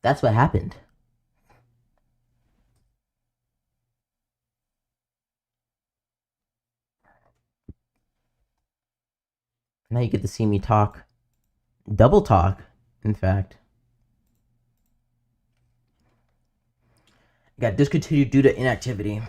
That's what happened. Now you get to see me talk, double talk, in fact. Got discontinued due to inactivity.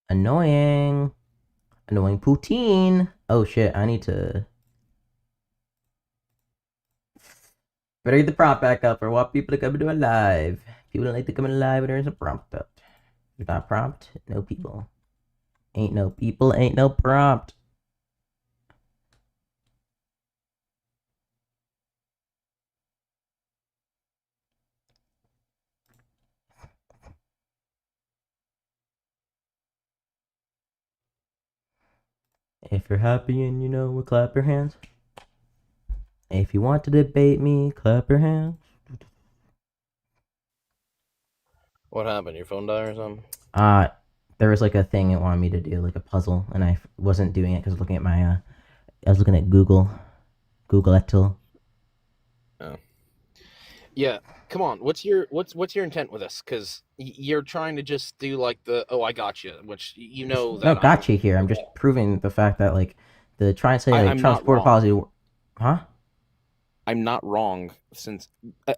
Annoying. Annoying poutine. Oh shit, I need to. Better get the prompt back up or want people to come into a live. People don't like to come in live when there's a prompt up. If not prompt, no people. Ain't no people, ain't no prompt. If you're happy and you know, we'll clap your hands. If you want to debate me, clap your hands. What happened? Your phone died or something? Uh, there was like a thing it wanted me to do, like a puzzle, and I wasn't doing it because I was looking at my, I was looking at Google Etel. Oh. Yeah. Come on. What's your intent with this? Because you're trying to just do like the I got you, which you It's know no that I'm. gotcha here. I'm just proving the fact that like the try and say like I'm Trump's not border wrong. policy, huh? I'm not wrong since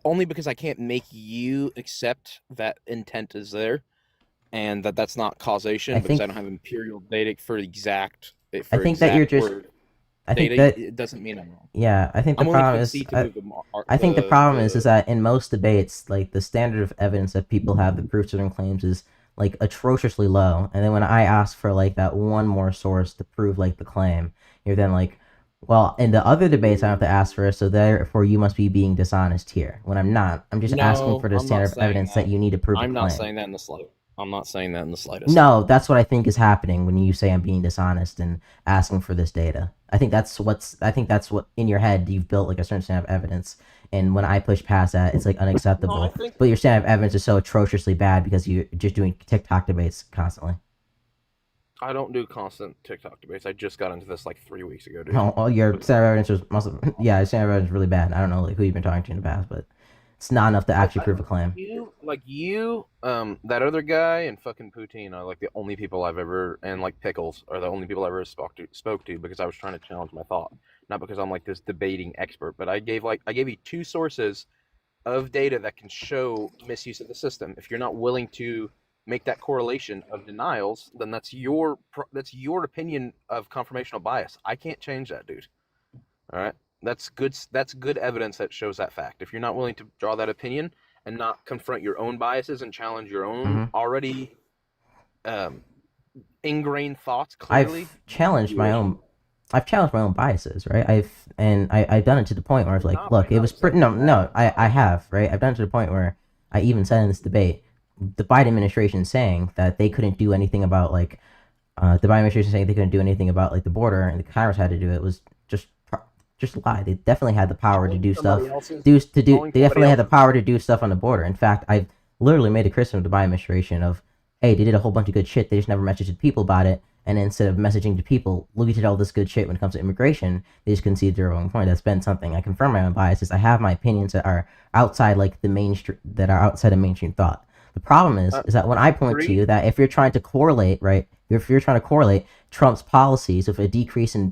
only because I can't make you accept that intent is there and that that's not I causation because I think don't have imperial data I for think that you're exact just. word I think data. that It doesn't mean I'm wrong. yeah. I think the I'm willing to problem is concede to move the I think the problem is the that in most debates, like the standard of evidence that people have to prove certain claims is like atrociously low. And then when I ask for like that one more source to prove like the claim, you're then like, well, in the other debates I have to ask for it, so therefore you must be being dishonest here. When I'm not, I'm just asking for No, the I'm not standard of saying evidence that that. you need to prove a I'm not claim. saying that in the slightest. I'm not saying that in the slightest. No, that's what I think is happening when you say I'm being dishonest and asking for this data. I think that's what in your head you've built like a certain standard of evidence, and when I push past that, it's like No, I unacceptable. think But your standard of evidence is so atrociously bad because you're just doing TikTok debates constantly. I don't do constant TikTok debates. I just got into this like 3 weeks ago, dude. All your But standard of evidence was must have, yeah, your standard of evidence is really bad. I don't know like who you've been talking to in the past, but it's not enough to actually I prove a claim. that other guy and fucking Poutine are like the only people I've ever, and like Pickles are the only people I ever spoke to because I was trying to challenge my thought, not because I'm like this debating expert. But I gave you two sources of data that can show misuse of the system. If you're not willing to make that correlation of denials, then that's your opinion of confirmational bias. I can't change that, dude. All right, that's good. That's good evidence that shows that fact. If you're not willing to draw that opinion and not confront your own biases and challenge your own Mm-hmm. already um, ingrained thoughts clearly, I've then that's challenged your my issue. own I've challenged my own biases, right? I've done it to the point where I was You're like, not by look, it not was pretty accepting that I knowledge. have, right? I've done it to the point where I even said in this debate, the Biden administration saying that they couldn't do anything about like the Biden administration saying they couldn't do anything about like the border and the Congress had to do it was just just a lie. They definitely had the power to Calling do somebody stuff. else's They calling somebody definitely had the else's power to do stuff on the border. In fact, I literally made a criticism of the Biden administration of, hey, they did a whole bunch of good shit. They just never messaged to people about it. And instead of messaging to people, look at all this good shit when it comes to immigration, they just concede their own point. That's been something. I confirm my own biases. I have my opinions that are outside like the mainstream that are outside of mainstream thought. The problem is that when I point to you agree. that if you're trying to correlate, right, if you're trying to correlate Trump's policies of a decrease in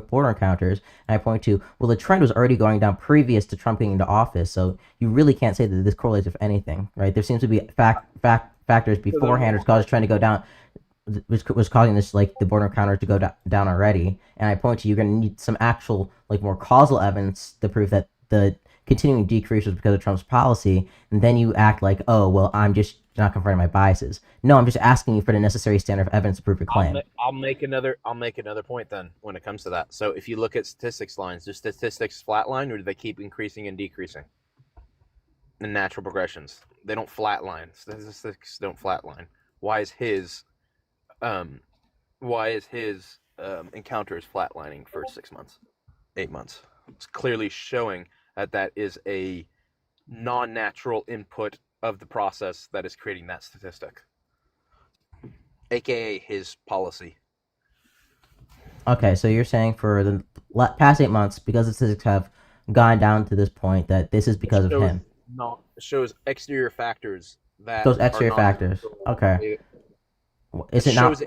border encounters, and I point to, well, the trend was already going down previous to Trump getting into office, so you really can't say that this correlates with anything, right? There seems to be factors So then beforehand what which caused happened? trend to go down, was causing this like the border encounter to go down already. And I point to you're going to need some actual like more causal evidence to prove that the continuing decrease was because of Trump's policy, and then you act like, oh well, I'm just not confronting my biases. No, I'm just asking you for the necessary standard of evidence to prove your claim. I'll make another point then when it comes to that. So if you look at statistics lines, do statistics flatline or do they keep increasing and decreasing in natural progressions? They don't flatline. Statistics don't flatline. Why is his um why is his encounters flatlining for 6 months, 8 months? It's clearly showing that that is a non-natural input of the process that is creating that statistic, aka his policy. Okay, so you're saying for the past 8 months, because the statistics have gone down to this point, that this is because of him. It shows exterior factors that Those are exterior factors. non-natural. Okay. Is That it not?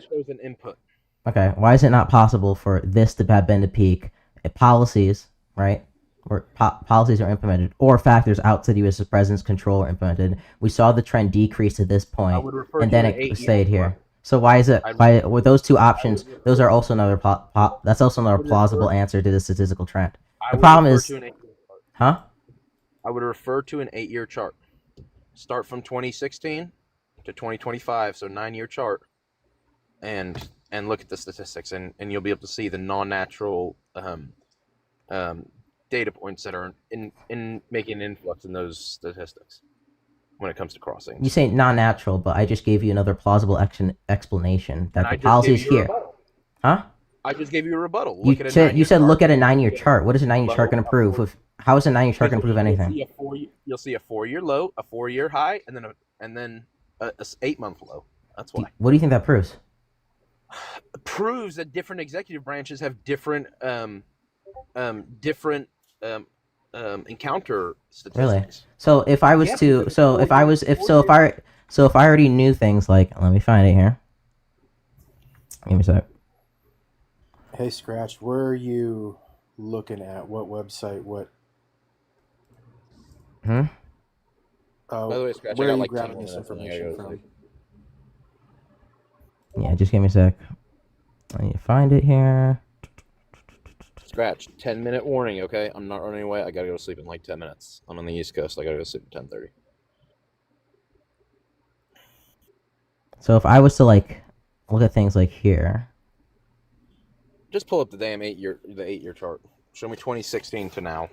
shows an input. Okay. Why is it not possible for this to have been the peak? Policies, right? Where policies are implemented, or factors outside the U.S. President's control are implemented. We saw the trend decrease to this point, would refer and to then an it 8-year stayed here. chart. So why is it? Why with those two options? Those are also another. That's also another would plausible refer- answer to the statistical trend. I The would problem refer is, to an 8-year chart. huh? I would refer to an 8-year chart. Start from 2016 to 2025, so 9-year chart, and look at the statistics, and you'll be able to see the non-natural data points that are in making an influx in those statistics when it comes to crossings. You say non-natural, but I just gave you another plausible explanation that And the policy is here. Huh? I just gave you a rebuttal. You said look at a 9-year chart. What is a 9-year chart going to prove? How is a 9-year chart going to prove anything? You'll see a 4-year low, a 4-year high, and then a 8-month low. That's why. What do you think that proves? It proves that different executive branches have different encounter statistics. Really? So if I was if I already knew things like, let me find it here. Give me a sec. Hey, Scratch, where are you looking at? What website? What? Hmm. By the way, Scratch, where I got are you like 10 grabbing this minutes, and I gotta information go to from? sleep. Yeah, just give me a sec. I need to find it here. Scratch, 10-minute warning, okay? I'm not running away. I gotta go to sleep in like 10 minutes. I'm on the East Coast. I gotta go to sleep at 10:30. So if I was to like look at things like here, just pull up the damn 8-year chart. Show me 2016 to now.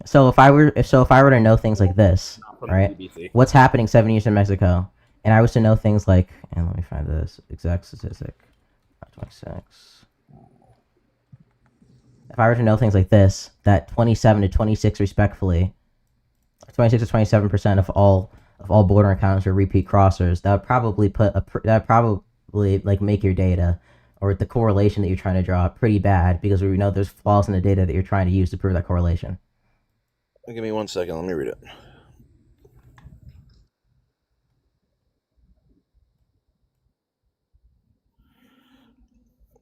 So if I were to know things like this, right? What's happening 7 years in Mexico, and I was to know things like, and let me find this exact statistic, 26. If I were to know things like this, that 27 to 26 respectfully, 26 to 27% of all border encounters are repeat crossers, that would probably like make your data or the correlation that you're trying to draw pretty bad, because we know there's flaws in the data that you're trying to use to prove that correlation. Give me 1 second. Let me read it.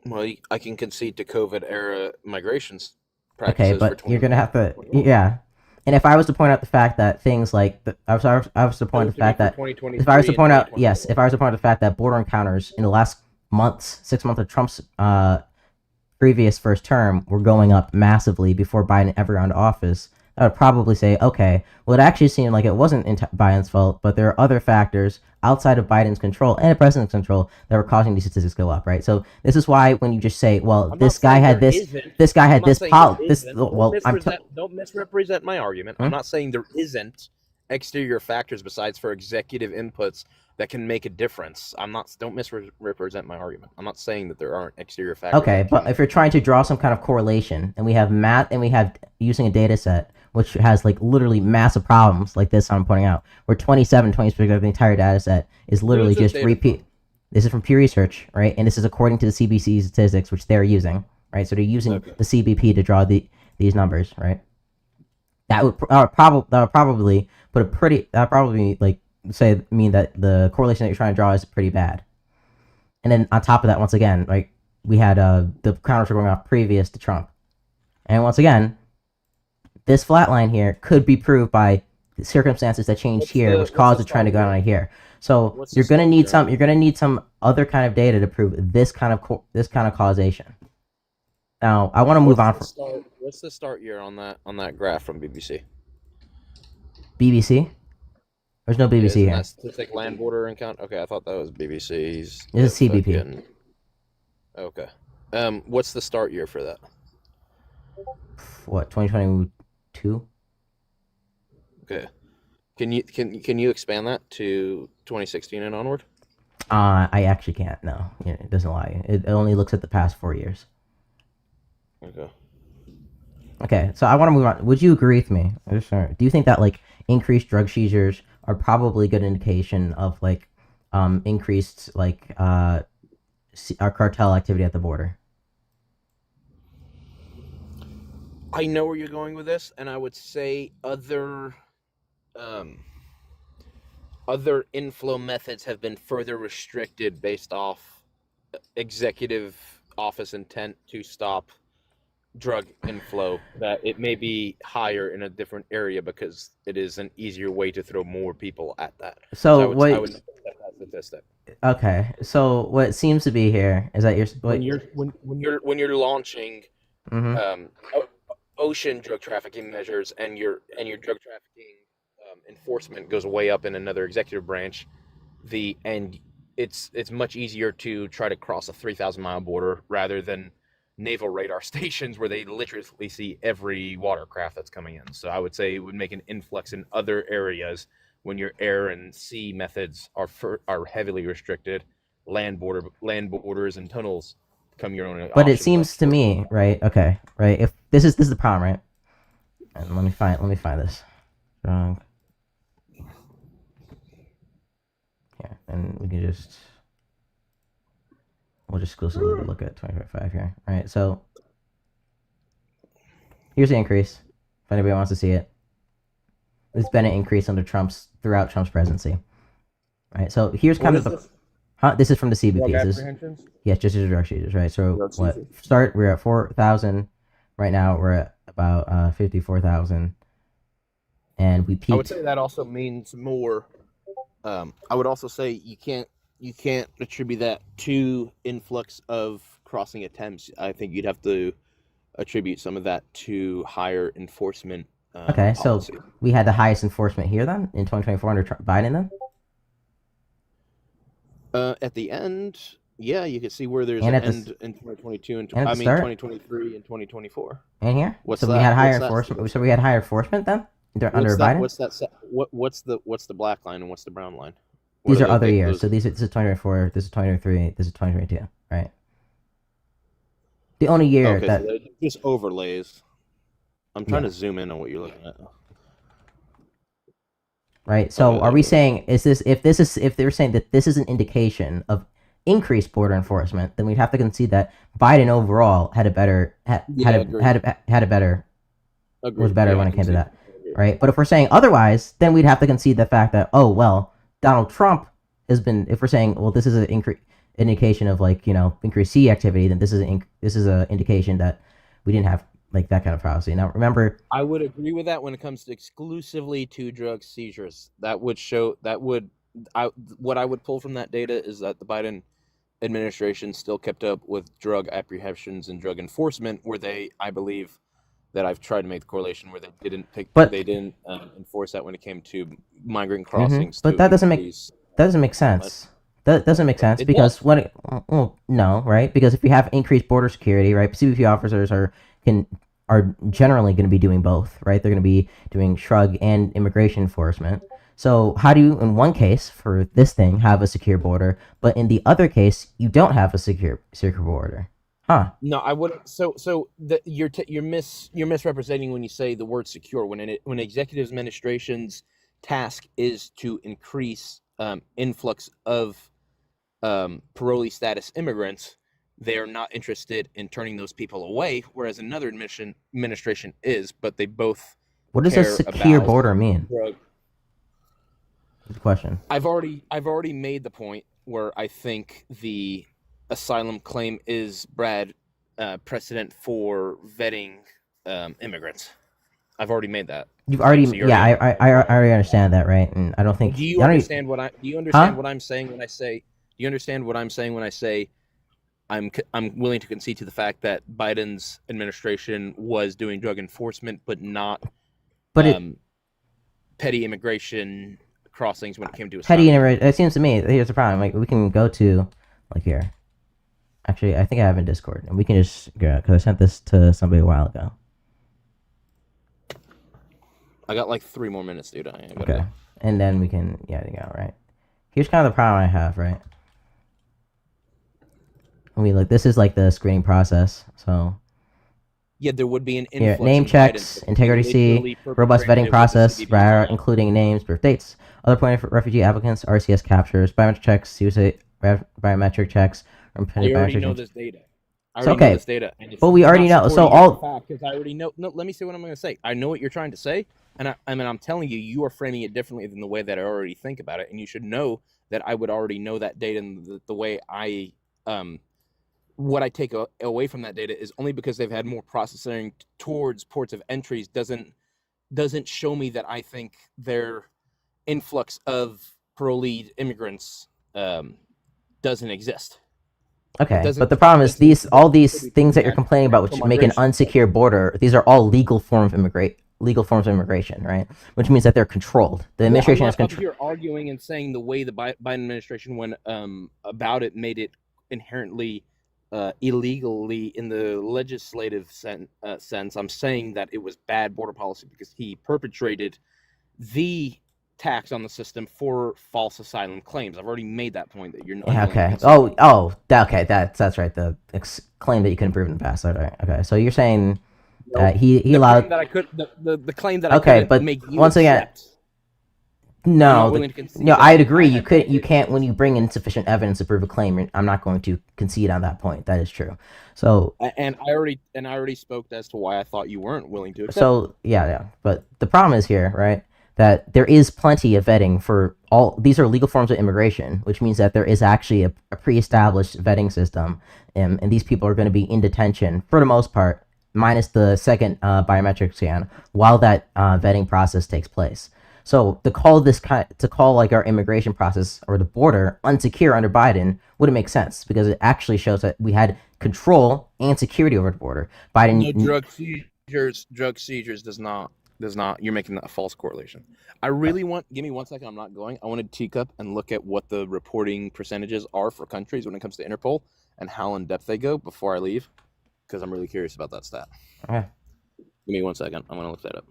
Well, I can concede to COVID era migrations practices. Okay, but you're gonna have to, yeah. And if I was to point out the fact that things like I was to point out the fact that if I was to point out the fact that border encounters in the last 6 months of Trump's previous first term were going up massively before Biden ever got into office, I would probably say, okay, well, it actually seemed like it wasn't Biden's fault, but there are other factors outside of Biden's control and the president's control that were causing these statistics to go up, right? So this is why when you just say, well, this guy had this don't misrepresent my argument. I'm not saying there isn't exterior factors besides for executive inputs that can make a difference. Don't misrepresent my argument. I'm not saying that there aren't exterior factors. Okay, but if you're trying to draw some kind of correlation, and we have math, and we have using a data set which has like literally massive problems like this I'm pointing out, where 26% of the entire data set is literally just repeat. This is from Pew Research, right? And this is according to the CBC statistics, which they're using, right? So they're using the CBP to draw these numbers, right? That would probably put a pretty, that would probably mean that the correlation that you're trying to draw is pretty bad. And then on top of that, once again, right, we had the counters were going off previous to Trump, and once again, this flat line here could be proved by the circumstances that changed here, which caused the trend to go down here. So you're gonna need some other kind of data to prove this kind of causation. Now I want to move on. What's the start year on that graph from BBC? BBC? There's no BBC here. That statistic land border encounter. Okay, I thought that was BBC's. This is CBP. Okay. What's the start year for that? What, 2022? Okay. Can you expand that to 2016 and onward? I actually can't. No, it doesn't lie. It only looks at the past 4 years. Okay. Okay, so I want to move on. Would you agree with me? Do you think that like increased drug seizures are probably a good indication of like increased like our cartel activity at the border? I know where you're going with this, and I would say um, other inflow methods have been further restricted based off executive office intent to stop drug inflow. That it may be higher in a different area because it is an easier way to throw more people at that. So So I what? would accept that statistic. Okay, so what seems to be here is that you're When what? you're launching Mm-hmm. um, ocean drug trafficking measures and your drug trafficking enforcement goes way up in another executive branch, and it's much easier to try to cross a 3,000-mile border rather than naval radar stations where they literally see every watercraft that's coming in. So I would say it would make an influx in other areas when your air and sea methods are heavily restricted. Land borders and tunnels become your only But it option. seems to me, right? Okay, right. If this is the problem, right? And let me find this. Wrong. Yeah, and we'll just exclusively look at 2025 here. All right, so here's the increase. If anybody wants to see it, there's been an increase throughout Trump's presidency. All right, so here's kind of the. Huh? This is from the CBP. apprehensions? Yeah, just as drug seizures, right? So Drug what? seizures. We're at 4,000. Right now we're at about 54,000, and we I would peaked. say that also means more. I would also say you can't attribute that to influx of crossing attempts. I think you'd have to attribute some of that to higher enforcement Okay, so policy. we had the highest enforcement here then in 2024 under Biden then, At the end, yeah, you can see where there's and an at the end in 2022 and and at I the mean start 2023 and 2024. and here. What's So we that? had higher What's that? enforcement. So we had higher enforcement then under What's that? Biden. What's that? What's the black line and what's the brown line? What These are other they, years. those? So this is 2024. This is 2023. This is 2022. Right. The only year Okay, so that they're just overlays. I'm trying yeah. to zoom in on what you're looking at. Right. So Okay, are there we it is. saying if they're saying that this is an indication of increased border enforcement, then we'd have to concede that Biden overall had a better Yeah, agreed. had a better was Agreed. better Yeah, when I it can came to see. that. Right. But if we're saying otherwise, then we'd have to concede the fact that Donald Trump has been. If we're saying this is an indication of increased sea activity, then this is an indication that we didn't have like that kind of policy. Now remember, I would agree with that when it comes to exclusively to drug seizures. What I would pull from that data is that the Biden administration still kept up with drug apprehensions and drug enforcement, where I believe that I've tried to make the correlation where but they didn't enforce that when it came to migrant crossings but to increase. that doesn't make What? sense. That doesn't make sense It because does. no, right? Because if you have increased border security, right, CBP officers are generally going to be doing both, right? They're going to be doing shrug and immigration enforcement. So how do you, in one case for this thing, have a secure border, but in the other case you don't have a secure border? Huh? No, I wouldn't. You're misrepresenting when you say the word secure. When executive administration's task is to increase influx of parolee status immigrants, they are not interested in turning those people away. Whereas another administration is, but they both What does a care secure about border mean? drug. Good question. I've already made the point where I think the asylum claim is precedent for vetting immigrants. I've already made that. You've already, So you yeah, already I already understand that, right? And I don't think. Do you I don't understand what I? Do you understand what I'm saying when I say? Do you understand what I'm saying when I say I'm willing to concede to the fact that Biden's administration was doing drug enforcement, but not But it petty immigration crossings when it came to petty asylum. it seems to me here's the problem. Like we can go to like here. Actually, I think I have in Discord, and we can just go because I sent this to somebody a while ago. I got like 3 more minutes, dude. I gotta Okay, go. and then we can go right. Here's kind of the problem I have, right? I mean, like this is like the screening process. So Yeah, there would be an here, influx name in Biden. checks, If they integrity C, literally robust vetting perpetrated it with the process, CBP style. including names, birth dates, other point of refugee applicants, RCS captures, biometric checks, biometric checks, or I already biometric. know this data. I It's already know okay, this data. And but we already know. So all fact, because I already know. No, let me say what I'm going to say. I know what you're trying to say, and I'm telling you, you are framing it differently than the way that I already think about it, and you should know that I would already know that data, and the way I what I take away from that data is only because they've had more processing towards ports of entries doesn't show me that I think their influx of paroleed immigrants doesn't exist. okay, but the problem is all these things that you're complaining about, which make an migration. unsecure border, these are all legal forms of immigration, right? Which means that they're controlled. The administration has I'm not up control. here arguing and saying the way the Biden administration went about it made it inherently illegally in the legislative sense. I'm saying that it was bad border policy because he perpetrated the tax on the system for false asylum claims. I've already made that point that you're not. Yeah, okay. Okay. That's right. The claim that you couldn't prove in the past. Okay. So you're saying that he allowed. The claim that Okay, I couldn't but make you once again, accept. I'm no, not willing to concede no. that. I'd agree. You can't when you bring in sufficient evidence to prove a claim. I'm not going to concede on that point. That is true. So And I already spoke as to why I thought you weren't willing to accept. so yeah. But the problem is here, right? That there is plenty of vetting for all. These are legal forms of immigration, which means that there is actually a pre-established vetting system, and these people are going to be in detention for the most part, minus the second biometric scan, while that vetting process takes place. So to call like our immigration process or the border unsecure under Biden wouldn't make sense because it actually shows that we had control and security over the border. Biden Drug seizures does not. You're making that a false correlation. I really want. Give me 1 second. I'm not going. I want to teacup and look at what the reporting percentages are for countries when it comes to Interpol and how in depth they go before I leave, because I'm really curious about that stat. Okay. Give me 1 second. I'm gonna look that up.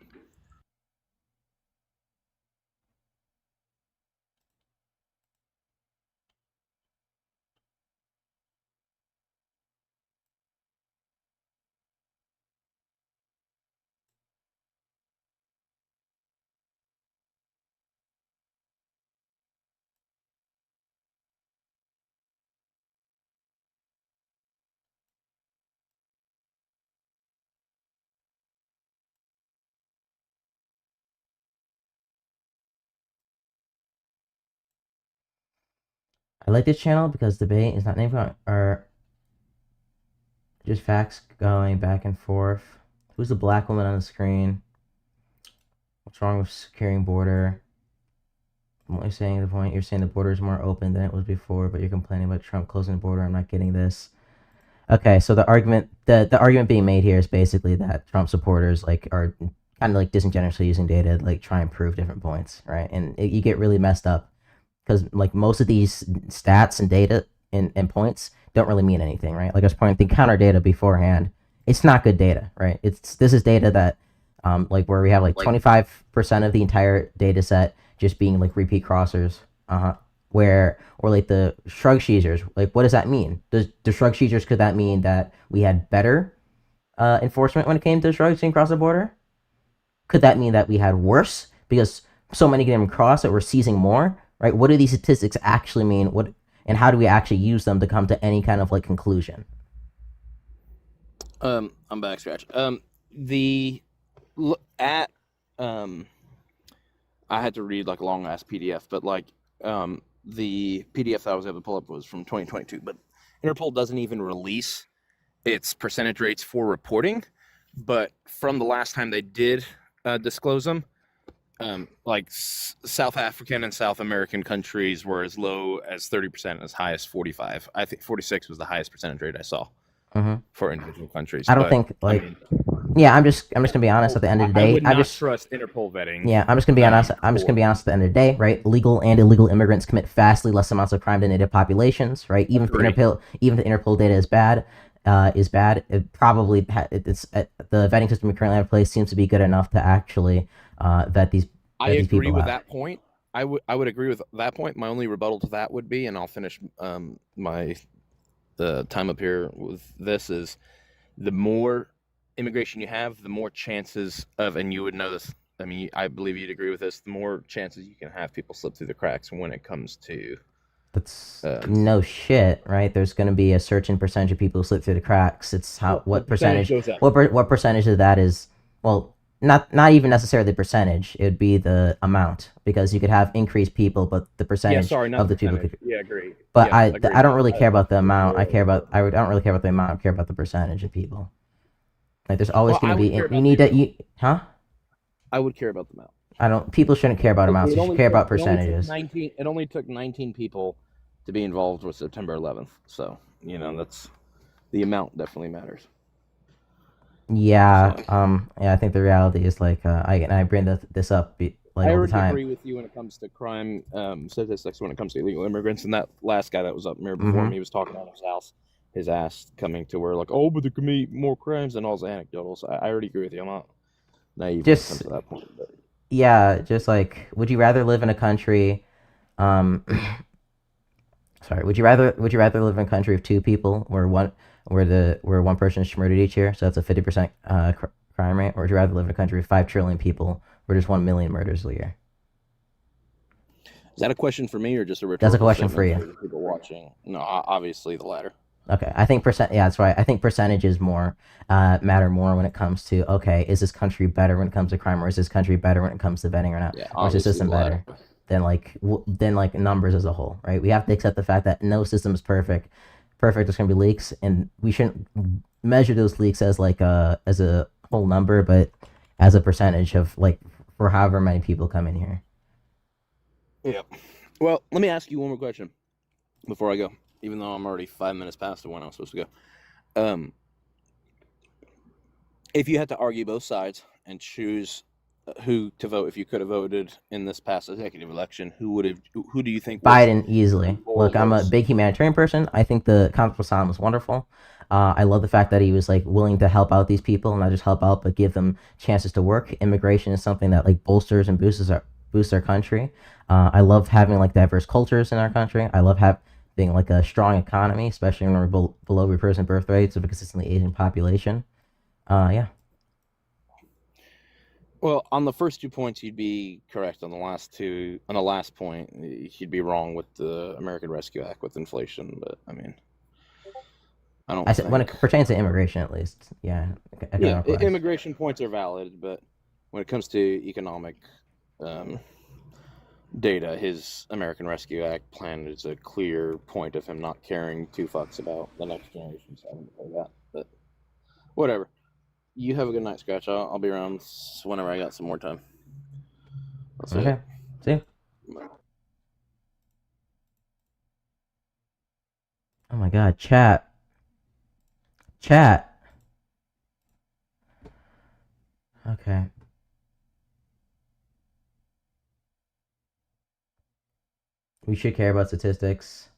I like this channel because debate is not named or just facts going back and forth. Who's the black woman on the screen? What's wrong with securing border? What you're saying, the point you're saying the border is more open than it was before, but you're complaining about Trump closing the border. I'm not getting this. Okay, so the argument being made here is basically that Trump supporters like are kind of like disingenuously using data to like try and prove different points, right? And you get really messed up because like most of these stats and data and points don't really mean anything, right? Like I was pointing the counter data beforehand, it's not good data, right? This is data that like where we have like 25% of the entire data set just being like repeat crossers, where or like the shrug seizures, like what does that mean? Does the shrug seizures, could that mean that we had better enforcement when it came to shrugs being across the border? Could that mean that we had worse because so many get them across that we're seizing more, right? What do these statistics actually mean? What and how do we actually use them to come to any kind of like conclusion? I'm back, Scratch. I had to read like a long ass PDF, but like the PDF that I was able to pull up was from 2022. But Interpol doesn't even release its percentage rates for reporting. But from the last time they did disclose them, like South African and South American countries were as low as 30%, as high as 45. I think 46 was the highest percentage rate I saw for individual countries. I don't think like. Yeah, I'm just gonna be honest. At the end of the day, I would not trust Interpol vetting. Yeah, I'm just gonna be honest. I'm just gonna be honest. At the end of the day, right? Legal and illegal immigrants commit vastly less amounts of crime than native populations, right? Even if the Interpol data is bad, it probably it's the vetting system we currently have in place seems to be good enough to actually vet these. I agree with that point. I would agree with that point. My only rebuttal to that would be, and I'll finish my time up here with this is the more immigration you have, the more chances of, and you would know this. I mean, I believe you'd agree with this. The more chances you can have people slip through the cracks when it comes to. That's no shit, right? There's going to be a certain percentage of people who slip through the cracks. It's how what percentage goes up. what percentage of that is, well, not even necessarily the percentage. It would be the amount, because you could have increased people, but the percentage not of the people percentage. could. Yeah, agree. But Yeah, I agreed. I don't really care about the amount. I don't really care about the amount. I care about the percentage of people. Like there's always Well, going I to would be care you about need the to you huh? I would care about the amount. I don't. People shouldn't care about amounts. You should care about percentages. It only took 19 people to be involved with September 11th. So that's the amount definitely matters. Yeah. So. Yeah. I think the reality is like I bring this up I all the already time. agree with you when it comes to crime statistics. When it comes to illegal immigrants, and that last guy that was up here before me was talking about his house, his ass coming to where like, oh, but they commit more crimes than all his anecdotals. I already agree with you. I'm not naive when it comes to that point. But. Yeah, just like, would you rather live in a country? Sorry, would you rather live in a country of two people where one person is murdered each year, so that's a 50% crime rate, or would you rather live in a country of 5 trillion people where there's 1 million murders a year? Is that a question for me or just a rhetorical? That's a question for you. For people watching. No, obviously the latter. Okay, I think Yeah, that's right. I think percentages matter more when it comes to, okay, is this country better when it comes to crime, or is this country better when it comes to vetting or not? Yeah, or is the system better than like numbers as a whole, right? We have to accept the fact that no system is perfect. There's gonna be leaks, and we shouldn't measure those leaks as like as a whole number, but as a percentage of like for however many people come in here. Yeah. Well, let me ask you one more question before I go, even though I'm already 5 minutes past the one I was supposed to go. If you had to argue both sides and choose who to vote, if you could have voted in this past executive election, who do you think? Biden easily. Look, I'm a big humanitarian person. I think the Congress Hassan was wonderful. I love the fact that he was like willing to help out these people, and not just help out, but give them chances to work. Immigration is something that like bolsters and boosts our country. I love having like diverse cultures in our country. I love having like a strong economy, especially when we're below replacement birth rates of a consistently aging population. Yeah. Well, on the first 2 points, you'd be correct. On the last point, you'd be wrong with the American Rescue Act with inflation. But I mean, I said when it pertains to immigration, at least, yeah. Yeah, immigration points are valid, but when it comes to economic data, his American Rescue Act plan is a clear point of him not caring two fucks about the next generation. So I don't play that, but whatever. You have a good night, Scratch. I'll be around whenever I got some more time. That's okay. See you. Oh my god, chat. Okay. We should care about statistics.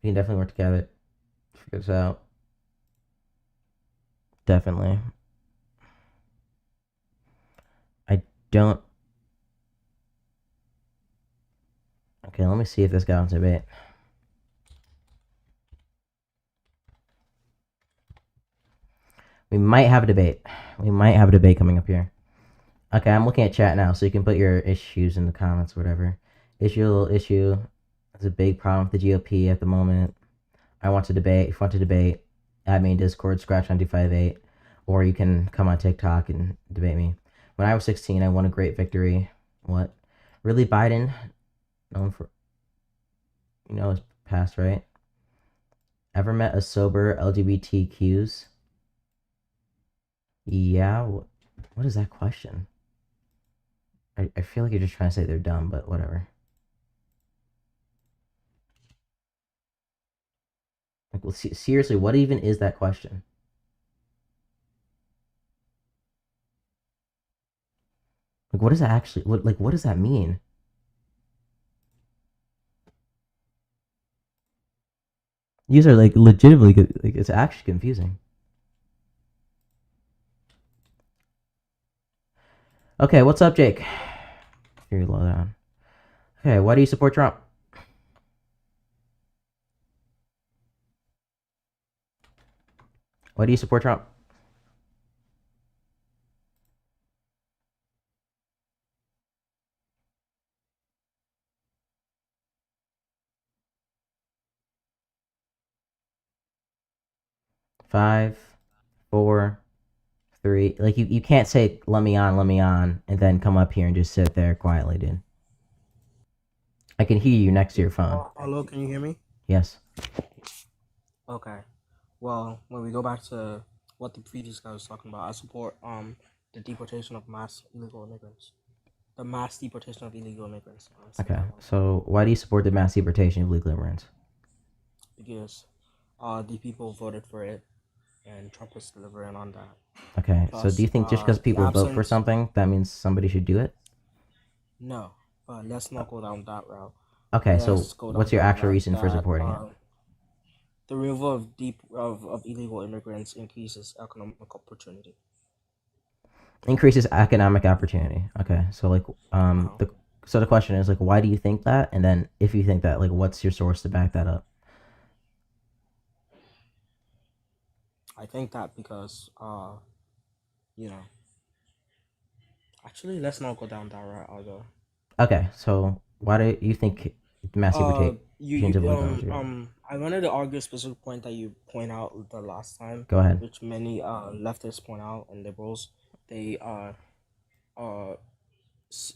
We can definitely work together to figure this out. Definitely. I don't. Okay, let me see if this got on debate. We might have a debate. Coming up here. Okay, I'm looking at chat now, so you can put your issues in the comments, whatever. Issue. It's a big problem with the GOP at the moment. I want to debate. If you want to debate, add me in Discord, Scratch9258, or you can come on TikTok and debate me. When I was 16, I won a great victory. What? Really, Biden? Known for, his past, right? Ever met a sober LGBTQs? Yeah. What is that question? I feel like you're just trying to say they're dumb, but whatever. Like, well, seriously, what even is that question? Like, what does that actually? What does that mean? These are like legitimately like it's actually confusing. Okay, what's up, Jake? Here, low down. Okay, why do you support Trump? Why do you support Trump? Five, four, three. Like you can't say let me on, and then come up here and just sit there quietly, dude. I can hear you next to your phone. Hello, can you hear me? Yes. Okay. Well, when we go back to what the previous guy was talking about, I support the deportation of mass illegal immigrants. The mass deportation of illegal immigrants. Okay. So why do you support the mass deportation of illegal immigrants? Because the people voted for it, and Trump was delivering on that. Okay. So Plus, do you think just because the people vote for absence- something, that means somebody should do it? No, let's not go down that route. Okay. So Let's go down what's your the actual route reason for that, supporting it? The removal of illegal immigrants increases economic opportunity. Increases economic opportunity. Okay. So like Wow. the question is like why do you think that? And then if you think that, like what's your source to back that up? I think that because you know, actually, let's not go down that route. I'll go. Okay. So why do you think mass deportation You of illegal immigrants? I wanted to argue a specific point that you point out the last time, Go ahead. which many leftists point out and liberals. They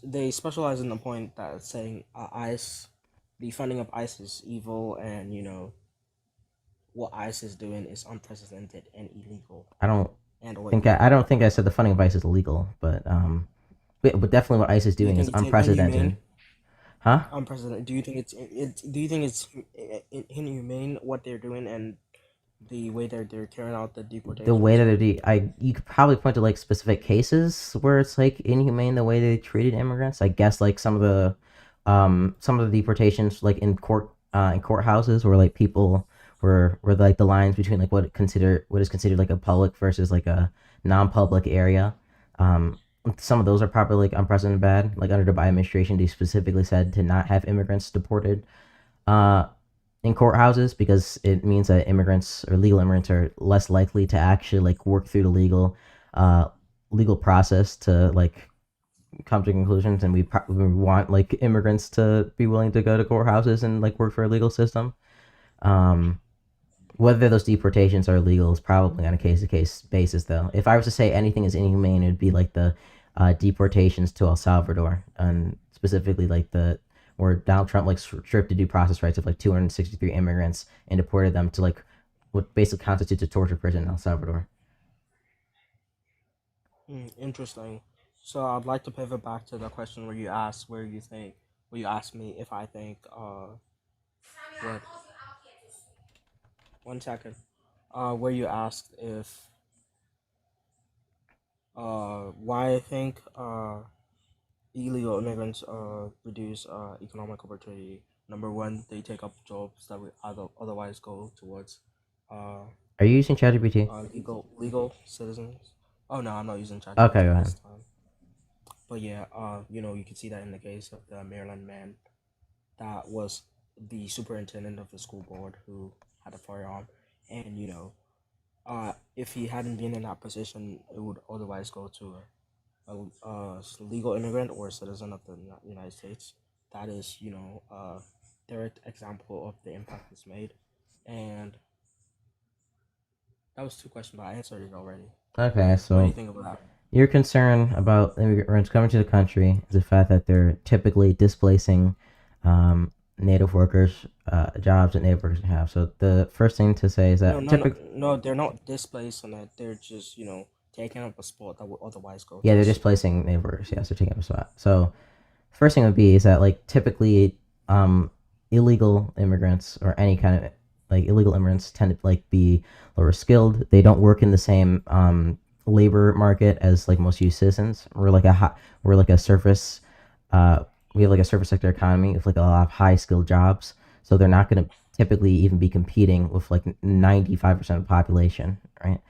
they specialize in the point that saying ICE, the funding of ICE is evil, and what ICE is doing is unprecedented and illegal. I don't And I don't think I said the funding of ICE is illegal, but definitely what ICE is Do you doing is think it's unprecedented. inhumane? Huh? Unprecedented. Do you think it's inhumane what they're doing and the way they're carrying out the deportation? The way that you could probably point to like specific cases where it's like inhumane the way they treated immigrants. I guess like some of the deportations like in courthouses where like people were like the lines between like what is considered like a public versus like a non-public area. Some of those are probably like unprecedented bad. Like under the Biden administration, they specifically said to not have immigrants deported in courthouses because it means that immigrants or legal immigrants are less likely to actually like work through the legal process to like come to conclusions, and we want like immigrants to be willing to go to courthouses and like work for a legal system. Whether those deportations are legal is probably on a case-to-case basis, though. If I was to say anything is inhumane, it would be like the deportations to El Salvador, and specifically like where Donald Trump like stripped the due process rights of like 263 immigrants and deported them to like what basically constitutes a torture prison in El Salvador. Interesting. So I'd like to pivot back to the question where you asked me if I think what 1 second where you asked if why I think illegal immigrants reduce economic opportunity. Number one, they take up jobs that would otherwise go towards Are you using ChatGPT? legal citizens. Oh no, I'm not using ChatGPT Okay, go ahead. this time. But yeah, you can see that in the case of the Maryland man that was the superintendent of the school board who had a firearm, and if he hadn't been in that position, it would otherwise go to a legal immigrant or a citizen of the United States. That is, a direct example of the impact it's made. And that was 2 questions, but I answered it already. Okay, What do so you think about that? your concern about immigrants coming to the country is the fact that they're typically displacing native workers, jobs that native workers have. So the first thing to say is that No, they're not displacing it. They're just, taking up a spot that would otherwise go. Yeah, they're displacing native workers. Yes, they're taking up a spot. So first thing would be is that like typically illegal immigrants or any kind of like illegal immigrants tend to like be lower skilled. They don't work in the same labor market as like most U.S. citizens. We're like a surface we have like a surface sector economy with like a lot of high skilled jobs. So they're not going to typically even be competing with like 95% of the population, right?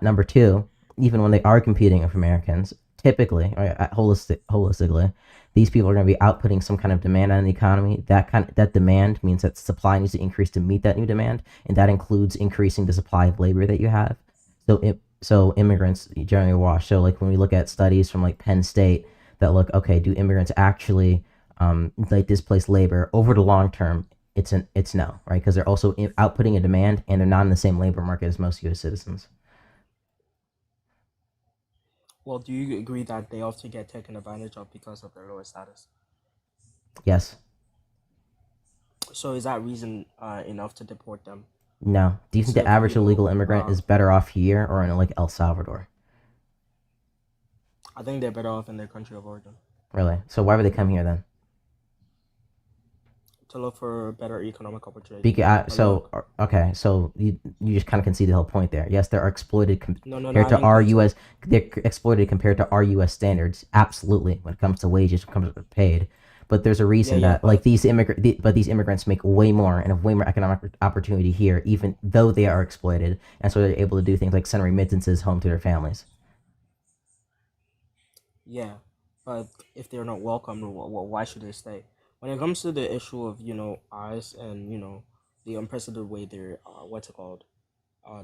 Number two, even when they are competing with Americans, typically, right, holistically, these people are going to be outputting some kind of demand on the economy. That demand means that supply needs to increase to meet that new demand, and that includes increasing the supply of labor that you have. So immigrants generally wash. So like when we look at studies from like Penn State that look, okay, do immigrants actually like displace labor over the long term? It's no, right? Because they're also outputting a demand and they're not in the same labor market as most U.S. citizens. Well, do you agree that they often get taken advantage of because of their lower status? Yes. So is that reason enough to deport them? No. Do you think So the average you illegal know, immigrant is better off here or in like El Salvador? I think they're better off in their country of origin Really? So why would they come here then? to look for better economic opportunities. But So look, okay, so you just kind of concede the whole point there. Yes, they're exploited no, no, no. compared I to didn't our concede. U.S. They're exploited compared to our U.S. standards. Absolutely, when it comes to wages, when it comes to paid. But there's a Yeah, reason yeah, that like these immigrants make way more and have way more economic opportunity here, even though they are exploited, and so they're able to do things like send remittances home to their families. yeah. But if they're not welcome, why should they stay? When it comes to the issue of ICE and the unprecedented way they're what's it called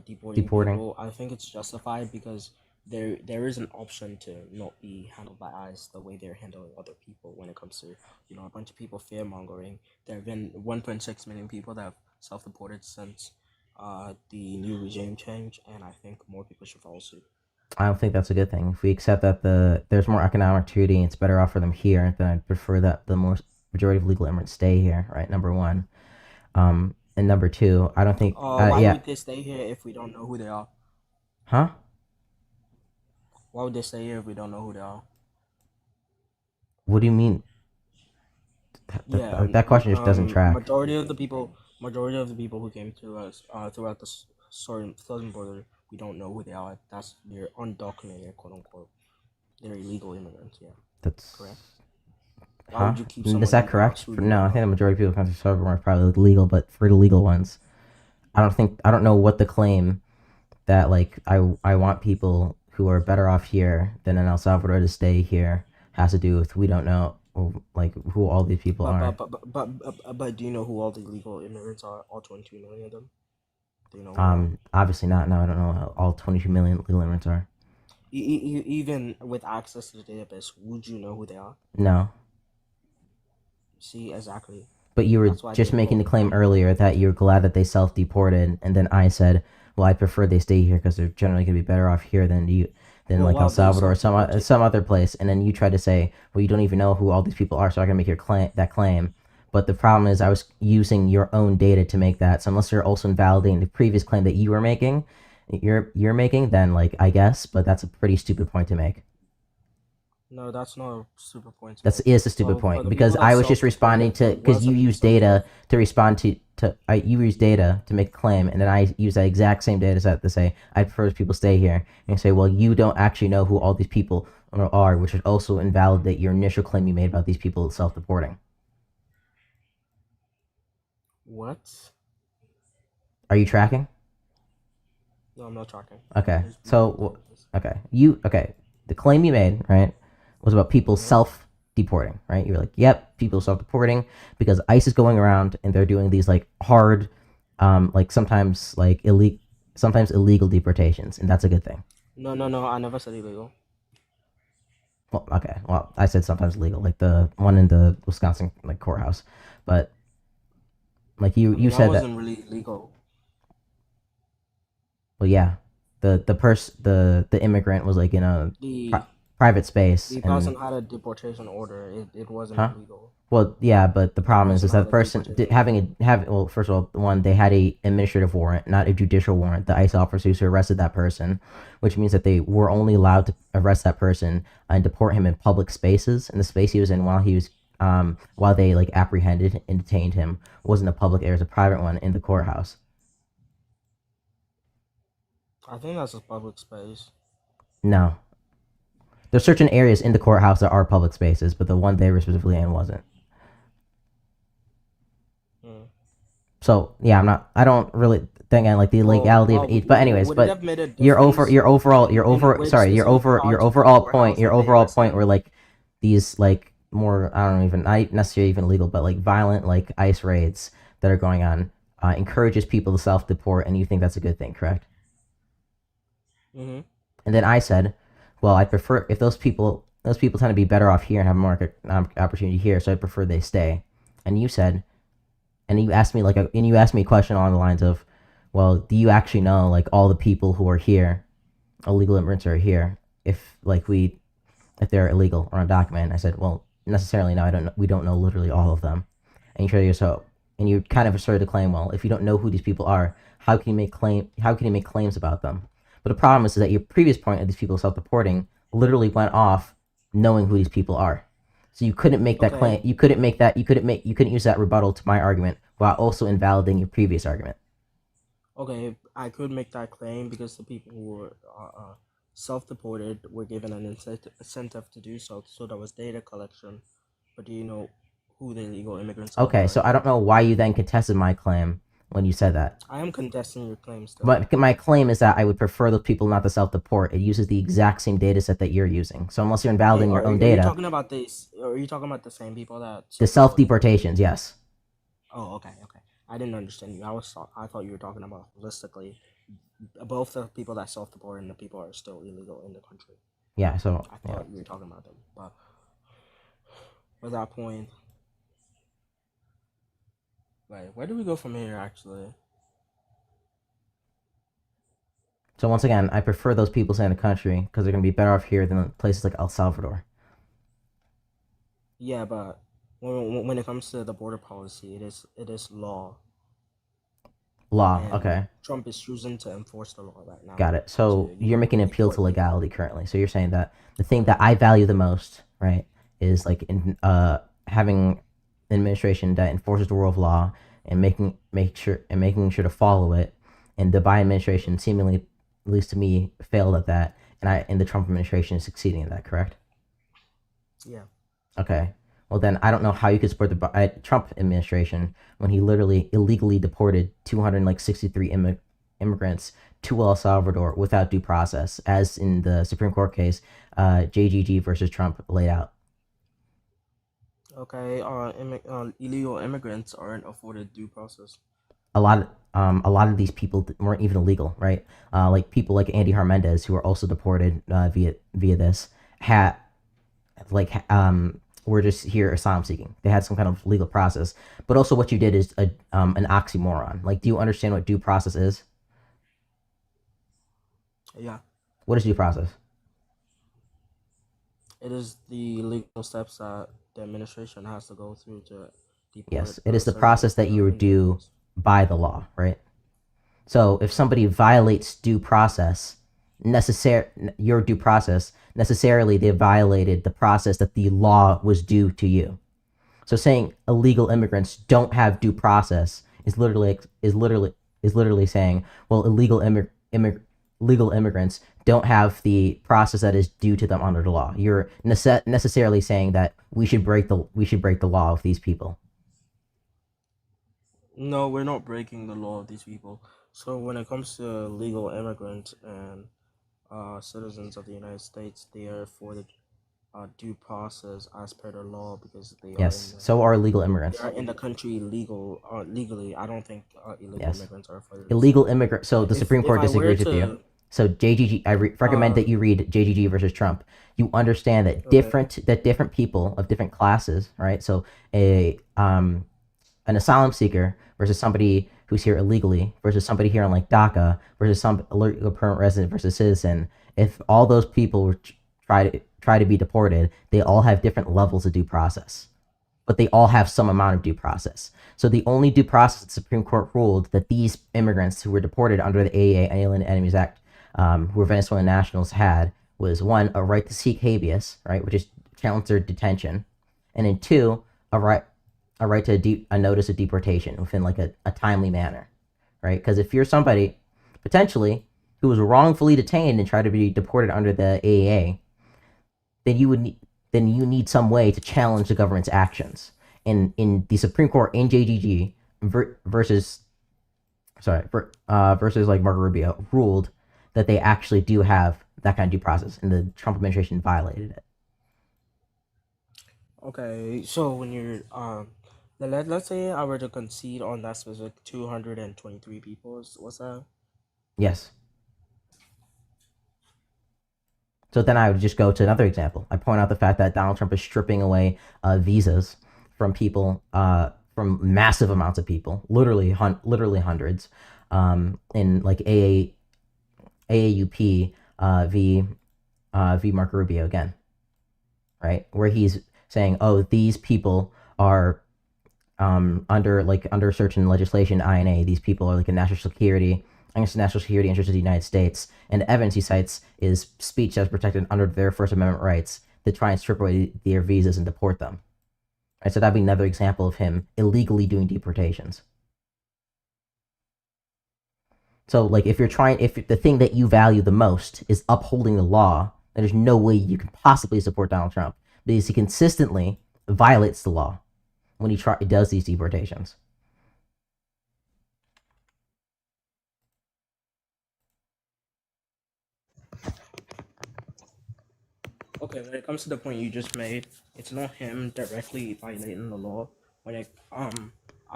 deporting Deporting. people, I think it's justified because there is an option to not be handled by ICE the way they're handling other people when it comes to a bunch of people fear mongering. There have been 1.6 million people that have self-deported since the new regime change, and I think more people should follow suit. I don't think that's a good thing. If we accept that there's more economic opportunity and it's better off for them here, then I'd prefer that the most majority of legal immigrants stay here. Right, number one. And number two, I don't think. Why Yeah. would they stay here if we don't know who they are? Huh? Why would they stay here if we don't know who they are? What do you mean? Yeah, That question just doesn't track. majority of the people who came to us throughout the southern border, we don't know who they are. They're undocumented, quote unquote. They're illegal immigrants. Yeah, That's correct. Why huh? would you keep someone Is that without correct? who you No, don't I think know? the majority of people who come to Salvador are probably legal, but for the legal ones, I don't know what the claim that like I want people who are better off here than in El Salvador to stay here has to do with we don't know like who all these people But are. do you know who all the illegal immigrants are? All 22 million of them. Do you know who they are? Obviously not. No, I don't know how all 22 million legal immigrants are. Even with access to the database, would you know who they are? No. See, exactly. But you were That's why they just making the deport. claim earlier that you're glad that they self-deported, and then I said, well, I prefer they stay here because they're generally going to be better off here than Well, like why El would they Salvador or self-deport? some other place. And then you tried to say, well, you don't even know who all these people are, so I can make that claim. But the problem is, I was using your own data to make that. So unless you're also invalidating the previous claim that you were making, you're making, then like I guess, but that's a pretty stupid point to make. No, that's not a super point to That's make. is a stupid For point the because people that I was just responding self-deported, to it because you wasn't use some data to respond to you use data to make a claim, and then I use that exact same data set to say I prefer people stay here, and you say, well, you don't actually know who all these people are, which would also invalidate your initial claim you made about these people self-deporting. what? Are you tracking? No, I'm not tracking. Okay, Just so okay, the claim you made, right, was about people Mhm. self-deporting, right? You were like, yep, people self-deporting because ICE is going around and they're doing these like hard, like sometimes illegal deportations, and that's a good thing. No, no, no. I never said illegal. Well, okay, well, I said sometimes legal, like the one in the Wisconsin like courthouse, but like you I mean, that said that. wasn't really legal. Well, yeah, the immigrant was like in a The private space the and person had a deportation order. It wasn't huh. illegal. Well, yeah, but the The problem person is that the had a person deportation order. well, first of all, one they had a administrative warrant, not a judicial warrant. The ICE officers who arrested that person, which means that they were only allowed to arrest that person and deport him in public spaces. And the space he was in while they like apprehended and detained him wasn't a public area; it was a private one in the courthouse. I think that's a public space. No, there's certain areas in the courthouse that are public spaces, but the one they were specifically in wasn't. Hmm. So yeah, I don't really think I like the legality of each. But anyways, Would it but have made a difference in which specific parts of the courthouse your that they overall arrested point him? were like these like more I don't even not necessarily even legal, but like violent like ICE raids that are going on encourages people to self deport, and you think that's a good thing, correct? Mm-hmm. And then I said, well, I prefer if those people tend to be better off here and have more opportunity here, so I prefer they stay. And you said, and you asked me and you asked me a question along the lines of, well, do you actually know like all the people who are here, illegal immigrants are here, if like we if they're illegal or undocumented? I said, well, necessarily no, I don't. We don't know literally all of them. And you try to so, and you kind of started to claim, well, if you don't know who these people are, how can you make claim? How can you make claims about them? But the problem is that your previous point of these people self-reporting literally went off knowing who these people are. So you couldn't make that Okay. claim. You couldn't make that. You couldn't use that rebuttal to my argument while also invalidating your previous argument. Okay, I could make that claim because the people who were self-deported were given an incentive to do so. So there was data collection. But do you know who the illegal immigrants are Okay, that are so I here? don't know why you then contested my claim when you said that. I am contesting your claim still. But my claim is that I would prefer those people not to self-deport. It uses the exact same data set that you're using. So unless you're invalidating your own Are you data, talking about this? Are you talking about the same people that the self-deported? self-deportations, yes. Oh, okay. I didn't understand you. I thought you were talking about holistically both the people that self-deport and the people that are still illegal in the country. Yeah, so I yeah. thought you were talking about them, but at that point, like, where do we go from here? Actually, So once again, I prefer those people staying in the country because they're going to be better off here than places like El Salvador. yeah, but when it comes to the border policy, it is law, Law, and okay. Trump is choosing to enforce the law right now. Got it. So To you're making an appeal deport to people. legality currently. So you're saying that the thing that I value the most, right, is like having an administration that enforces the rule of law and making sure to follow it. And the Biden administration seemingly, at least to me, failed at that. And the Trump administration is succeeding in that. Correct? Yeah. Okay. Well, then I don't know how you could support the Trump administration when he literally illegally deported 263 immigrants to El Salvador without due process, as in the Supreme Court case JGG versus Trump laid out. Okay. Illegal immigrants aren't afforded due process. A lot of these people weren't even illegal, right? Like people like Andy Harmendez, who were also deported via this, had like were just here asylum seeking. They had some kind of legal process, but also what you did is an oxymoron. Like, do you understand what due process is? Yeah. What is due process? It is the legal steps that the administration has to go through to deport Yes, it is the certain process that you would do individuals. by the law, right? So if somebody violates due process, your due process, necessarily they violated the process that the law was due to you. So saying illegal immigrants don't have due process is literally saying, well, legal immigrants don't have the process that is due to them under the law. You're necessarily saying that we should break the law of these people. No, we're not breaking the law of these people. So when it comes to legal immigrants and citizens of the United States, they are afforded due process as per the law because Yes, so are illegal they immigrants. are in the country legally. I don't think illegal Yes, immigrants are afforded the illegal same. immigrant. So the If Supreme if Court I were disagrees with you. to So JGG, recommend uh that you read JGG versus Trump. You understand that okay different people of different classes, right? So an asylum seeker versus somebody who's here illegally versus somebody here on like DACA versus some illegal permanent resident versus citizen. If all those people were try to be deported, they all have different levels of due process, but they all have some amount of due process. So the only due process the Supreme Court ruled that these immigrants who were deported under the AEA, Alien Enemies Act, who were Venezuelan nationals, had was one, a right to seek habeas, right, which is challenge their detention, and then two, a right to a notice of deportation within like a timely manner, right? Because if you're somebody potentially who was wrongfully detained and tried to be deported under the AEA, then you need some way to challenge the government's actions. And in the Supreme Court in JGG versus versus like Marco Rubio ruled that they actually do have that kind of due process, and the Trump administration violated it. okay. So when you're let's say I were to concede on that specific 223 people. What's that? Yes. So then I would just go to another example. I point out the fact that Donald Trump is stripping away visas from people, from massive amounts of people, literally hundreds, in like AAUP v Marco Rubio again, right? Where he's saying, oh, these people are under certain legislation, INA, these people are like a national security interest of the United States, and the evidence he cites is speech that's protected under their First Amendment rights to try and strip away their visas and deport them. Right, so that'd be another example of him illegally doing deportations. So, like, if the thing that you value the most is upholding the law, then there's no way you can possibly support Donald Trump because he consistently violates the law when he does these deportations. Okay, when it comes to the point you just made, it's not him directly violating the law. When it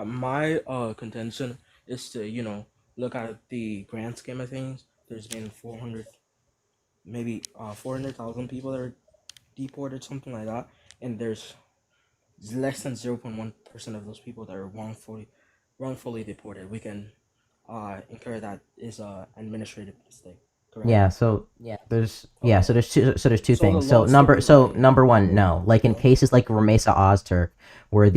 my contention is to look at the grand scheme of things. There's been 400,000 people that are deported, something like that, and there's less than 0.1% of those people that are wrongfully deported. We can incur that is a administrative mistake. Correct? Yeah. So there's two So the things. law is still Number one, no. Like in cases like Ramesa Ozturk, where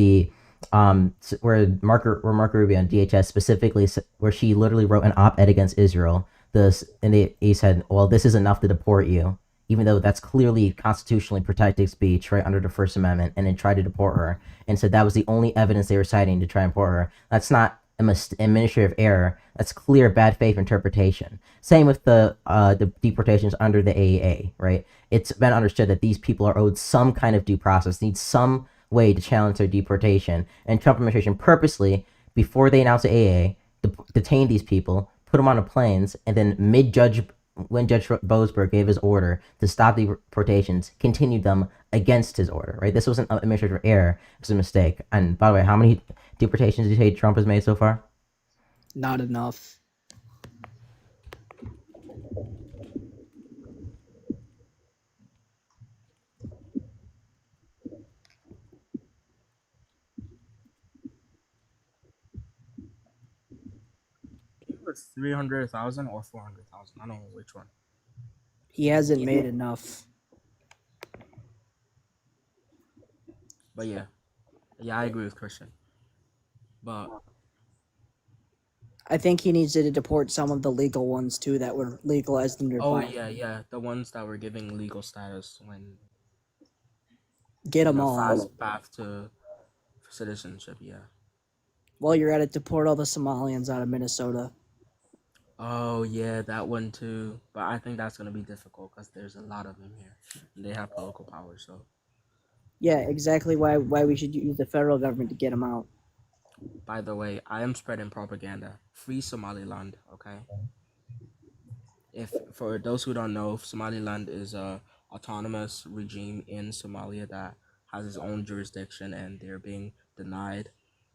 Marco Rubio and DHS specifically, where she literally wrote an op-ed against Israel. He said, well, this is enough to deport you, even though that's clearly constitutionally protected speech, right, under the First Amendment, and then tried to deport her, and said that was the only evidence they were citing to try and deport her. That's not administrative error. That's clear bad faith interpretation. Same with the deportations under the AAA, right? It's been understood that these people are owed some kind of due process, need some way to challenge their deportation, and Trump administration purposely, before they announced the AAA, detained these people, put them on the planes, and then when Judge Boasberg gave his order to stop the deportations, continued them against his order, right? This wasn't an administrative error. It was a mistake. And by the way, how many deportations do you say Trump has made so far? Not enough. It was 300,000 or 400,000. I don't know which one. He hasn't made enough. But yeah, I agree with Christian. But I think he needs to deport some of the legal ones too that were legalized under Biden. yeah, the ones that were giving legal status when Get them the all fast out. path to citizenship. Yeah. While you're at it, deport all the Somalians out of Minnesota. Oh yeah, that one too. But I think that's gonna be difficult because there's a lot of them here, and they have political power. So. Yeah, exactly why we should use the federal government to get them out. By the way, I am spreading propaganda. Free Somaliland, okay? If for those who don't know, Somaliland is a autonomous regime in Somalia that has its own jurisdiction, and they're being denied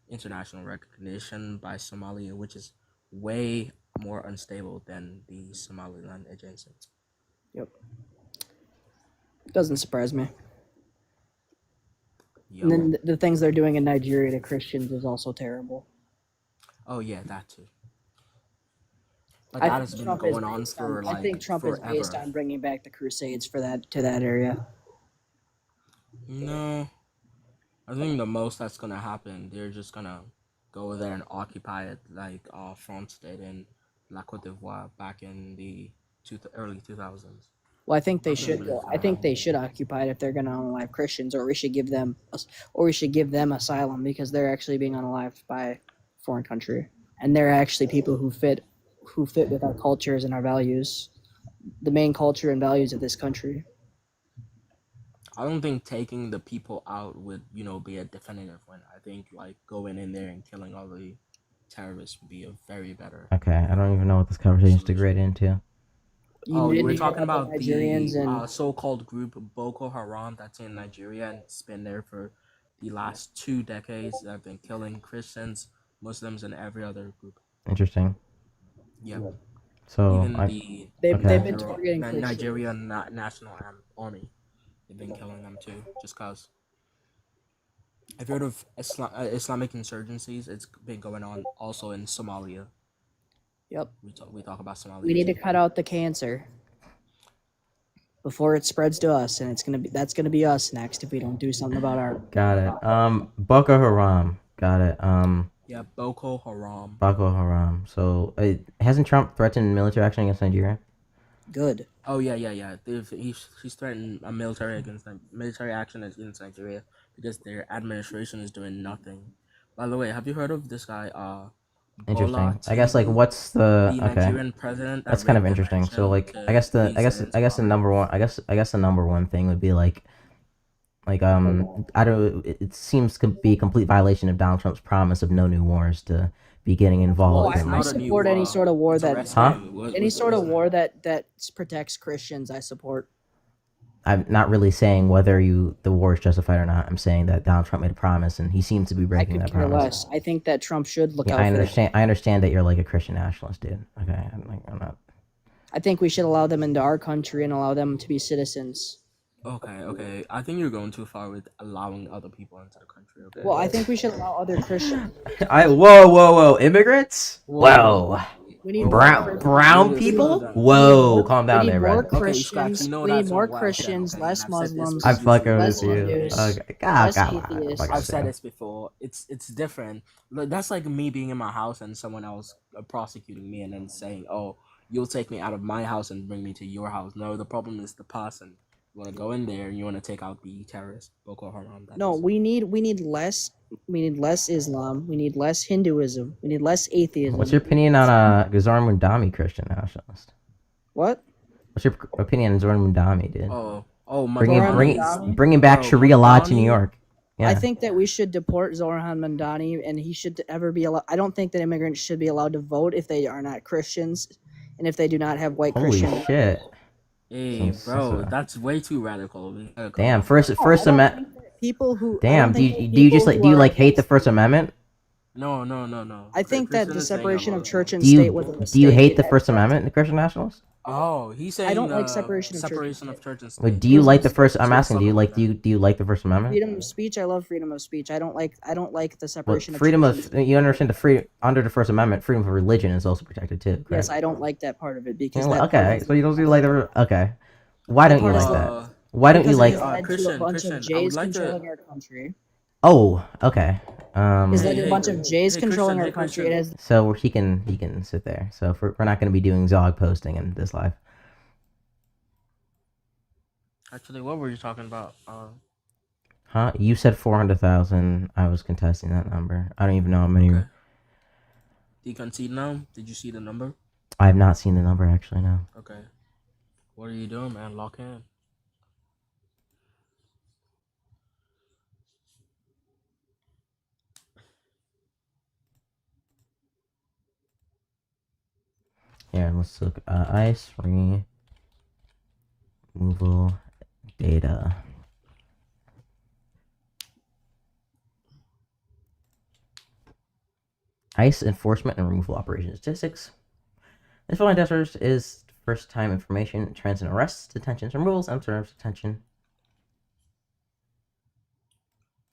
international recognition by Somalia, which is way more unstable than the Somaliland adjacent. Yep. Doesn't surprise me. Yep. And then the things they're doing in Nigeria to Christians is also terrible. Oh yeah, that too. But that has been going on for like I think Trump forever. is based on bringing back the Crusades to that area. No, I think the most that's gonna happen, they're just gonna go there and occupy it, like France did in La Côte d'Ivoire back in the early 2000s. Well, I think they should. I think they should occupy it if they're going to unalive Christians, or we should give them asylum because they're actually being unalived by a foreign country, and they're actually people who fit with our cultures and our values, the main culture and values of this country. I don't think taking the people out would, be a definitive win. I think like going in there and killing all the terrorists would be a very better. Okay, I don't even know what this conversation is degraded into. We're talking about the so-called group Boko Haram that's in Nigeria, and it's been there for the last 2 decades. That have been killing Christians, Muslims, and every other group. Interesting. Yeah. So Even I They've okay. been targeting Christians. Nigerian National Army. They've been killing them too, just cause. Have you heard of Islamic insurgencies? It's been going on also in Somalia. Yep. We talk about Somalia. We need to too. cut out the cancer before it spreads to us, and that's gonna be us next if we don't do something about our. Got it. Boko Haram. Got it. Yeah, Boko Haram. Boko Haram. So hasn't Trump threatened military action against Nigeria? Good. Oh yeah. He's threatened a military action against Nigeria because their administration is doing nothing. By the way, have you heard of this guy? Interesting. Bola I guess like Tinubu, what's the the okay? Nigerian president. That's kind of interesting. So like I guess the number one the number one thing would be like I don't it seems to be a complete violation of Donald Trump's promise of no new wars to be getting Well, involved. it's in, I not a new support any war. sort of war It's a that rescue. Huh? any sort of war that protects Christians. I support. I'm not really saying whether the war is justified or not. I'm saying that Donald Trump made a promise and he seems to be I breaking could that care promise. less. I think that Trump should look Yeah, out I for the understand. I understand that you're like a Christian nationalist, dude. Okay, I'm not. I think we should allow them into our country and allow them to be citizens. Okay. I think you're going too far with allowing other people into the country. Okay. Well, I think we should allow other Christians. Whoa, immigrants? Whoa. We need Brown Wait, people? slow down. Whoa, calm we down need there, more bro. Okay, Scratch, Christians. you know We need that's more what I said, Christians, okay? less And I've said this Muslims, I'm before. fucking less with you. Hindus, Okay, less come on. atheists. Fuck I've said this. this before. It's different. Look, that's like me being in my house and someone else prosecuting me and then saying, "Oh, you'll take me out of my house and bring me to your house." No, the problem is the person. You want to go in there and you want to take out the terrorist Boko Haram. No, we need less. We need less Islam. We need less Hinduism. We need less atheism. What's your opinion on Ghazar Mundami, Christian nationalist? What? What's your opinion on Zor Mundami, dude? Bringing back Sharia law to New York. Yeah. I think that we should deport Zoran Mandani, and he should ever be allowed. I don't think that immigrants should be allowed to vote if they are not Christians, and if they do not have white Holy Christian. shit! Hey, bro, that's way too radical. Damn, First Amendment. People who Damn, do you like hate the First Amendment? No. I think that the separation of church and Do state was a you mistake. hate the First Amendment, the Christian nationalist? Oh, he's saying I don't like separation of church and state. Wait, do you like the first? I'm asking. Do you like the First Amendment? Freedom of speech. I love freedom of speech. I don't like the Well, separation of freedom church and of you understand under the First Amendment, freedom of religion is also protected too. Correct? Yes, I don't like that part of it because Okay, so you don't like the okay. Why don't you like that? Why don't you like? Led to a bunch of Jays controlling our country. Oh, okay. Is that a bunch of Jays controlling our country? It has. So he can sit there. So we're not going to be doing Zog posting in this live. Actually, what were you talking about? Huh? You said 400,000. I was contesting that number. I don't even know how many. Okay. Do you concede now? Did you see the number? I have not seen the number actually. No. Okay. What are you doing, man? Lock in. Here, let's look. ICE removal data. ICE enforcement and removal operation statistics. This following data is first time information, trends in arrests, detentions, removals, and observed detention.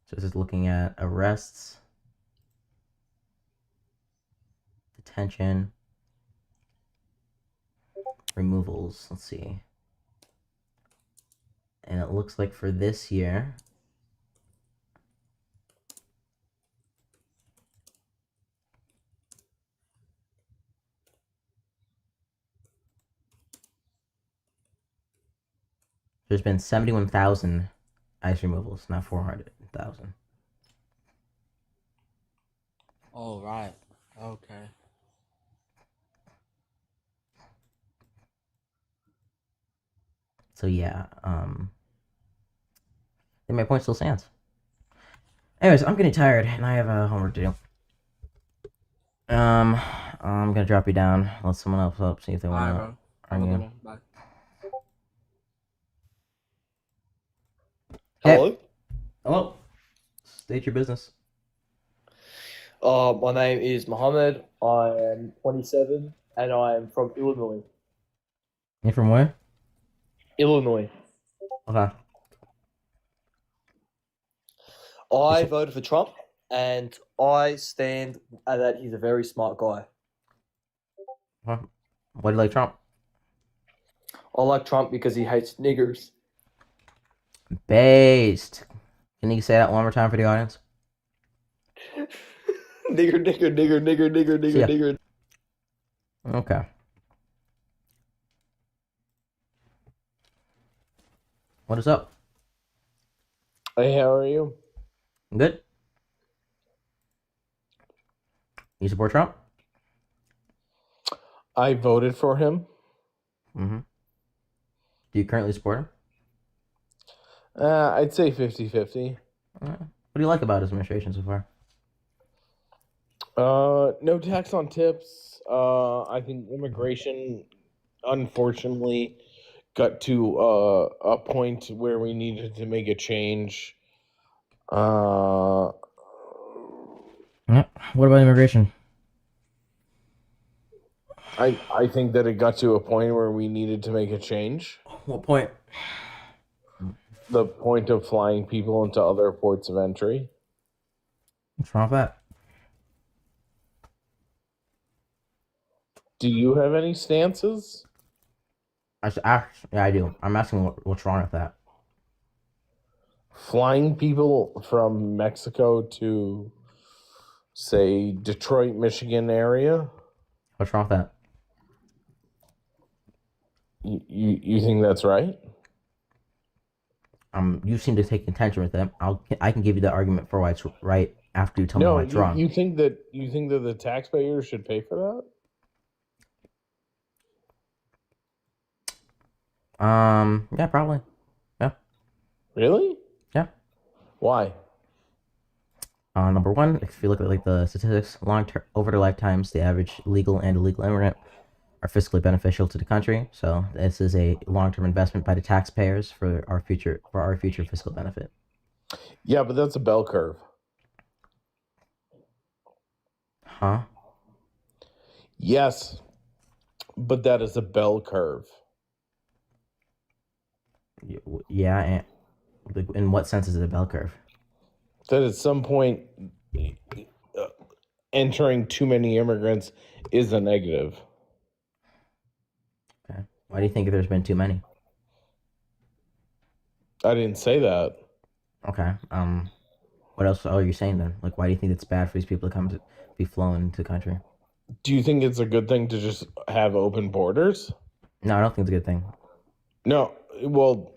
So this is looking at arrests, detention, removals. Let's see. And it looks like for this year, there's been 71,000 ICE removals, not 400,000. All right. Okay. So yeah, I think my point still stands. Anyways, I'm getting tired and I have homework to do. I'm gonna drop you down. Let someone else up, see if they want to argue. Bye. Hello. Hello. State your business. My name is Mohammed. I am 27. and I am from Illinois. You from where? Illinois. Okay. I voted for Trump, and I stand that he's a very smart guy. Why do you like Trump? I like Trump because he hates niggers. Based. Can you say that one more time for the audience? Nigger, nigger, nigger, nigger, nigger, See ya. nigger, nigger. Okay. What is up? Hey, how are you? Good? You support Trump? I voted for him. Mm-hmm. Do you currently support him? I'd say 50-50. What do you like about his administration so far? No tax on tips. I think immigration, unfortunately, got to a point where we needed to make a change. Yeah. What about immigration? I think that it got to a point where we needed to make a change. What point? The point of flying people into other ports of entry. What's wrong with that? Do you have any stances? Yeah, I do. I'm asking what's wrong with that. Flying people from Mexico to, say, Detroit, Michigan area? What's wrong with that? You think that's right? You seem to take contention with them. I can give you the argument for why it's right after you tell me No, why it's wrong. you think that the taxpayers should pay for that? Yeah, probably. Yeah. Really? Yeah. Why? Number one, if you look at like the statistics, long term over their lifetimes, the average legal and illegal immigrant are fiscally beneficial to the country. So this is a long-term investment by the taxpayers for our future fiscal benefit. Yeah, but that's a bell curve. Huh? Yes, but that is a bell curve. Yeah, and in what sense is it a bell curve? That at some point, entering too many immigrants is a negative. Okay. Why do you think there's been too many? I didn't say that. Okay. What else are you saying then? Like, why do you think it's bad for these people to come to be flown to the country? Do you think it's a good thing to just have open borders? No, I don't think it's a good thing. No. Well,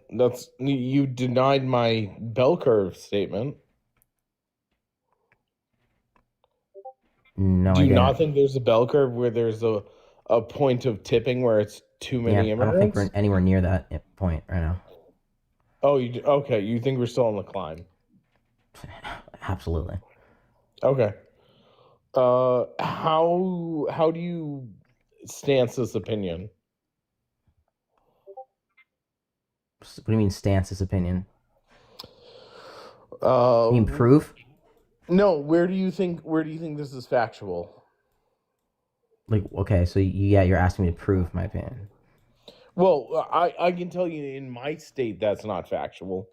you denied my bell curve statement. No, Do I you didn't. not think there's a bell curve where there's a point of tipping where it's too many I immigrants? don't think we're anywhere near that point right now. Oh, okay. You think we're still on the climb? Absolutely. Okay. How do you stance this opinion? What do you mean stance this opinion? You Uh, mean proof? no. Where do you think this is factual? Like, okay, so you're asking me to prove my opinion. Well, I can tell you in my state that's not factual.